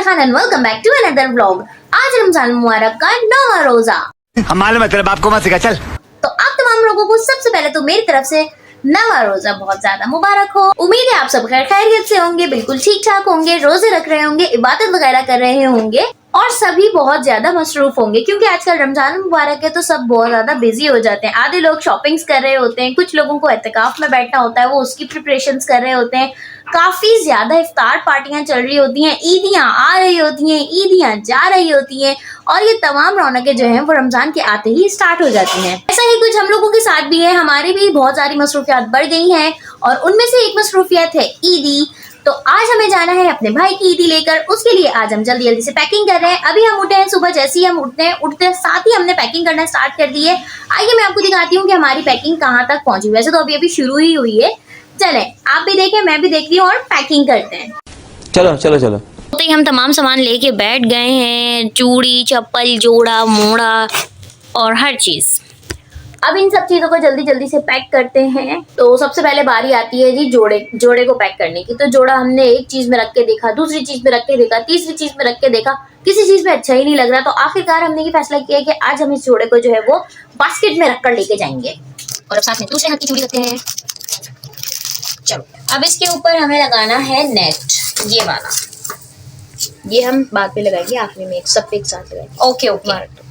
Khan and welcome back to another vlog. आज रमजान मुबारक का 9वां रोजा। हम मालूम है तेरे बाप को मत सिखा चल। तो आप तमाम लोगों को सबसे पहले तो मेरी तरफ से 9वां रोजा बहुत ज्यादा मुबारक हो। उम्मीद है आप सब खैरियत से होंगे, बिल्कुल ठीक ठाक होंगे, रोजे रख रहे होंगे, इबादत वगैरह कर रहे होंगे और सभी बहुत ज्यादा मसरूफ होंगे क्योंकि आजकल रमजान मुबारक है तो सब बहुत ज्यादा बिजी हो जाते हैं। आधे लोग शॉपिंग्स कर रहे होते हैं, कुछ लोगों को एहतिकाफ में बैठना होता है, वो उसकी प्रिपरेशंस कर रहे होते हैं। काफी ज्यादा इफ्तार पार्टियां चल रही होती हैं, ईदियां आ रही होती हैं, ईदियां जा रही होती हैं और ये तमाम रौनकें जो हैं वो रमजान के आते ही स्टार्ट हो जाती हैं। ऐसा ही कुछ हम लोगों के साथ भी है। हमारी भी बहुत सारी मसरूफियात बढ़ गई हैं और उनमें से एक मसरूफियत है ईदी। तो आज हमें जाना है अपने भाई की ईदी लेकर। उसके लिए आज हम जल्दी जल्दी से पैकिंग कर रहे हैं। अभी हम उठे हैं, सुबह जैसे ही हम उठते साथ ही हमने पैकिंग करना स्टार्ट कर दी है। आइए मैं आपको दिखाती हूँ कि हमारी पैकिंग कहाँ तक पहुंची। वैसे तो अभी शुरू ही हुई है। चले आप भी देखें, मैं भी देख रही हूँ और पैकिंग करते हैं। चलो चलो चलो। तो हम तमाम सामान लेके बैठ गए हैं, चूड़ी, चप्पल, जोड़ा, मोड़ा और हर चीज। अब इन सब चीजों को जल्दी जल्दी से पैक करते हैं। तो सबसे पहले बारी आती है जी जोड़े को पैक करने की। तो जोड़ा हमने एक चीज में रख के देखा, दूसरी चीज में रख के देखा, तीसरी चीज में रख के देखा, किसी चीज में अच्छा ही नहीं लग रहा। तो आखिरकार हमने ये फैसला किया कि आज हम इस जोड़े को जो है वो बास्केट में रखकर लेके जाएंगे। और अब साथ में दूसरे हाथ की चूड़ी रखते हैं। चलो अब इसके ऊपर हमें लगाना है नेट, ये वाला। ये हम बाद में लगाएंगे, आखिरी में सब एक साथ लगाएंगे।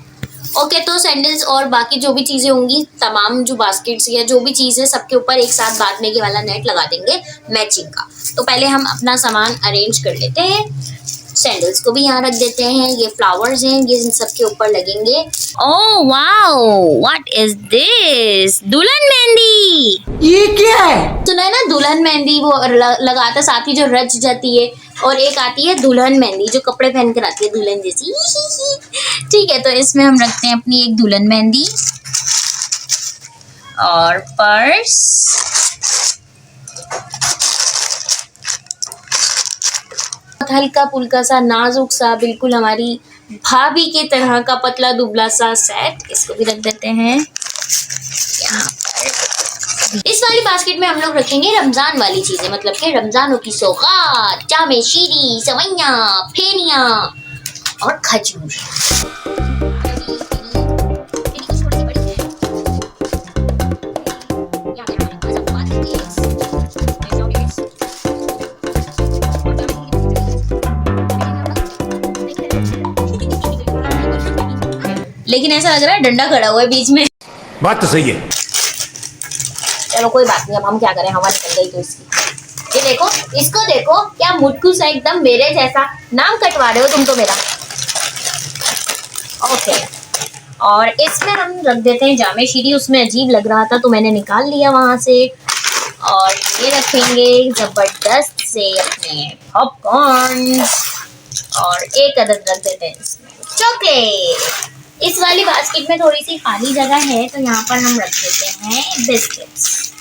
ओके तो सैंडल्स और बाकी जो भी चीजें होंगी, तमाम जो बास्केट्स या जो भी चीज है, सबके ऊपर एक साथ बाद में ये वाला नेट लगा देंगे मैचिंग का। तो पहले हम अपना सामान अरेंज कर लेते हैं। सैंडल्स को भी यहाँ रख देते हैं। ये फ्लावर्स हैं, ये इन सब के ऊपर लगेंगे। Oh wow, what is this? दुल्हन मेहंदी। ये क्या है? सुना है ना, दुल्हन मेहंदी वो लगाता साथ ही जो रच जाती है, और एक आती है दुल्हन मेहंदी जो कपड़े पहन कर आती है दुल्हन जैसी। ठीक है, तो इसमें हम रखते हैं अपनी एक दुल्हन मेहंदी और पर्स। हल्का फुल्का सा नाजुक सा, बिल्कुल हमारी भाभी के तरह का पतला दुबला सा सेट, इसको भी रख देते हैं यहाँ पर। इस वाली बास्केट में हम लोग रखेंगे रमजान वाली चीजें, मतलब कि रमजानों की सौगात, जामे शीरी, सवैयां, फेनियां और खजूर। लेकिन ऐसा लग रहा है डंडा खड़ा हुआ है बीच में। बात तो सही है। चलो कोई बात नहीं, अब हम क्या करें, हवा निकल गई तो इसकी। ये देखो, इसको देखो, क्या मुटकू सा एकदम मेरे जैसा। नाम कटवा रहे हो तुम तो मेरा। ओके, और इसमें हम रख देते हैं जामे शीरी। उसमें अजीब लग रहा था तो मैंने निकाल लिया वहां से। और ये रखेंगे जबरदस्त से अपने पॉपकॉर्न, और एक अदद रख देते हैं इसमें चॉकलेट। इस वाली बास्केट में थोड़ी सी खाली जगह है तो यहाँ पर हम रख देते हैं बिस्किट्स।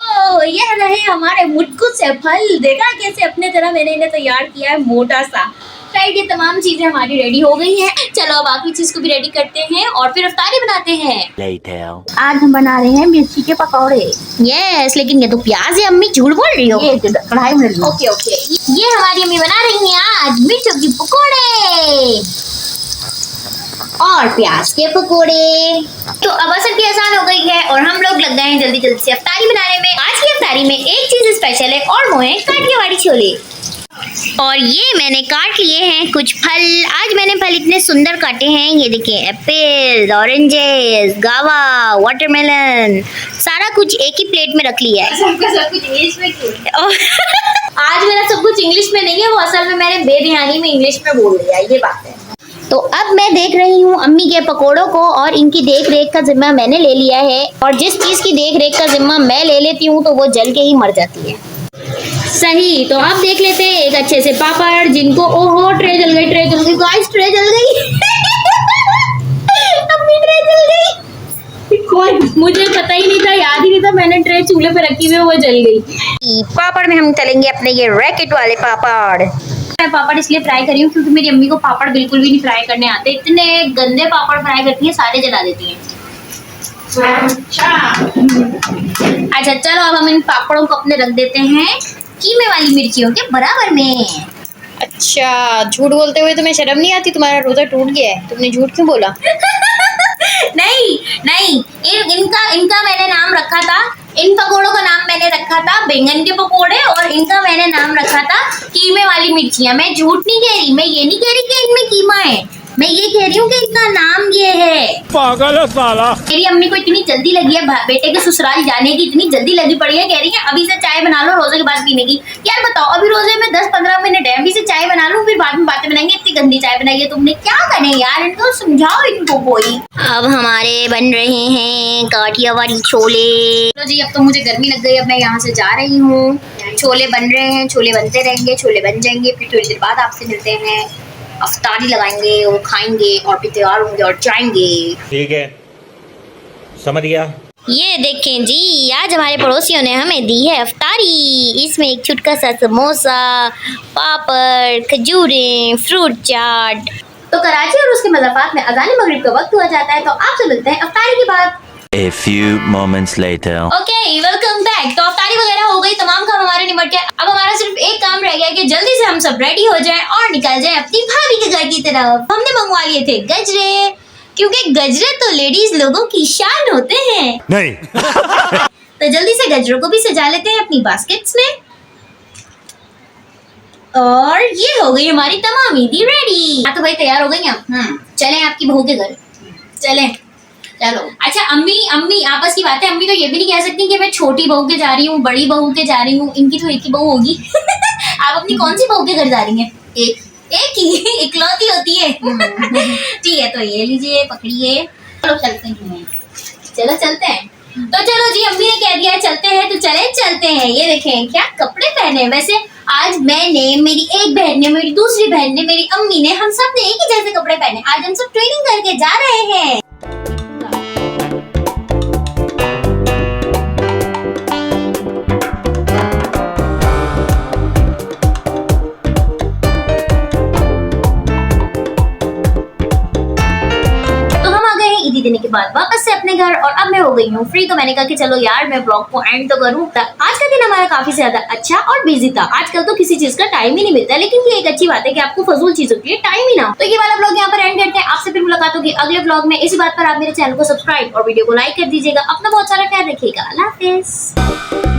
ओह, ये रहे हमारे मुटकू से फल। देखा कैसे अपने तरह मैंने इन्हें तैयार किया है, मोटा सा। राइट, ये तमाम चीजें हमारी रेडी हो गई हैं। चलो अब बाकी चीज को भी रेडी करते हैं और फिर इफ्तारी बनाते हैं। आज हम बना रहे हैं मिर्ची के पकौड़े। यस, लेकिन ये तो प्याज है। अम्मी झूठ बोल रही हो। ये कढ़ाई में। ओके, ये हमारी अम्मी बना रही हैं आज मिर्चों के पकौड़े और प्याज के पकौड़े। तो अब असर की आसान हो गई है और हम लोग लग गए हैं जल्दी जल्दी से इफ्तारी बनाने में। आज की इफ्तारी में एक चीज स्पेशल है और वो है काठियावाड़ी छोले। और ये मैंने काट लिए हैं कुछ फल। आज मैंने फल इतने सुंदर काटे हैं। ये देखिए, एप्पल, ऑरेंजेस, गावा, वाटरमेलन, सारा कुछ एक ही प्लेट में रख लिया है। सब कुछ इंग्लिश में क्यों? आज मेरा सब कुछ इंग्लिश में नहीं है, वो असल में मैंने बेध्यानी में इंग्लिश में बोल दिया, ये बात है। तो अब मैं देख रही हूँ अम्मी के पकोड़ों को और इनकी देख रेख का जिम्मा मैंने ले लिया है। और जिस चीज की देख रेख का जिम्मा मैं ले लेती हूँ तो वो जल के ही मर जाती है। सही, तो अब देख लेते हैं एक अच्छे से पापड़ जिनको, ओहो ट्रे जल गई गाइस, ट्रे जल गई। अम्मी ट्रे जल गई। कोई मुझे पता ही नहीं था, याद ही नहीं था, मैंने ट्रे चूल्हे पे रखी हुई, वो जल गई। पापड़ में हम तलेंगे अपने ये रैकेट वाले पापड़। मैं पापड़ इसलिए फ्राई कर रही हूँ क्योंकि मेरी अम्मी को पापड़ बिल्कुल भी नहीं फ्राई करने आते। इतने गंदे पापड़ फ्राई करती है, सारे जला देती है। अच्छा चलो अब हम इन पापड़ों को अपने रख देते हैं कीमे वाली मिर्चियों के बराबर में। अच्छा, झूठ बोलते हुए तुम्हें शर्म नहीं आती? तुम्हारा रोजा टूट गया है, तुमने झूठ क्यों बोला? नहीं नहीं, इनका मैंने नाम रखा था, इन पकोड़ों का नाम मैंने रखा था बैंगन के पकोड़े और इनका मैंने नाम रखा था कीमे वाली मिर्चियाँ। मैं झूठ नहीं कह रही, मैं ये नहीं कह रही कि इनमें कीमा है, मैं ये कह रही हूँ कि इनका नाम ये है। पागल है साला। मेरी अम्मी को इतनी जल्दी लगी है बेटे के ससुराल जाने की, इतनी जल्दी लगी पड़ी है, कह रही है अभी से चाय बना लो रोजे के बाद पीने की। यार बताओ, अभी रोजे में 10-15 मिनट है, अभी से चाय बना लूं फिर बाद में बातें बनाएंगे। इतनी गंदी चाय बनाई है तुमने, क्या करें यार, इनको समझाओ इनको कोई। अब हमारे बन रहे हैं काठियावाड़ी छोले। चलो जी, अब तो मुझे गर्मी लग गई, अब मैं यहाँ से जा रही हूँ। छोले बन रहे हैं, छोले बनते रहेंगे, छोले बन जाएंगे, फिर थोड़ी देर बाद आपसे मिलते हैं। अफ्तारी लगाएंगे और खाएंगे और फिर तैयार होंगे और जाएंगे। ठीक है, समझ गया। ये देखें जी, आज हमारे पड़ोसियों ने हमें दी है अफ्तारी। इसमें एक छुटका सा समोसा, पापड़, खजूरें, फ्रूट चाट। तो कराची और उसके मज़ाफ़ात में अज़ान मगरिब का वक्त हुआ जाता है, तो आपसे मिलते हैं अफ्तारी के बाद। A few moments later. Okay, welcome back. तो अफ्तारी वगैरह हो गई, तमाम काम हमारे निपट गए। अब हमारा सिर्फ एक काम रह गया कि जल्दी से हम सब रेडी हो जाएं और निकल जाएं अपनी भाभी के घर की तरफ। हमने मंगवा लिए थे गजरे, क्योंकि गजरे तो लेडीज लोगों की शान होते हैं। नहीं। तो जल्दी से गजरों को भी सजा लेते हैं अपनी बास्केट्स में। और ये हो गई हमारी तमाम ईदी रेडी। हाँ तो भाई तैयार हो गई हम। चलें आपकी बहू के घर, चलें। चलो। अच्छा अम्मी आपस की बात है, अम्मी तो ये भी नहीं कह सकती कि मैं छोटी बहू के जा रही हूँ, बड़ी बहू के जा रही हूँ, इनकी तो एक ही बहू होगी। आप अपनी कौन सी बहू के घर जा रही हैं? एक ही इकलौती होती है। ठीक है, तो ये लीजिए, पकड़िए। चलो चलते हैं, चलो चलते हैं। तो चलो जी, अम्मी ने कह दिया है चलते हैं, तो चलते हैं। ये देखें क्या कपड़े पहने। वैसे आज मैंने, मेरी एक बहन ने, मेरी दूसरी बहन ने, मेरी अम्मी ने, हम सब ने एक ही जैसे कपड़े पहने। आज हम सब ट्रेनिंग करके जा रहे हैं। ईदी देने के बाद वापस से अपने घर, और अब मैं हो गई हूँ फ्री। तो मैंने कहा कि चलो यार मैं ब्लॉग को एंड तो करूँ। आज का दिन हमारा काफी ज्यादा अच्छा और बिजी था। आजकल तो किसी चीज का टाइम ही नहीं मिलता, लेकिन ये एक अच्छी बात है कि आपको फजूल चीजों के लिए टाइम ही ना हो। तो ये वाला ब्लॉग यहाँ पर एंड करते हैं। आपसे फिर मुलाकात होगी अगले ब्लॉग में। इसी बात पर आप मेरे चैनल को सब्सक्राइब और वीडियो को लाइक कर दीजिएगा। अपना बहुत सारा ख्याल रखिएगा। अल्लाह हाफिज।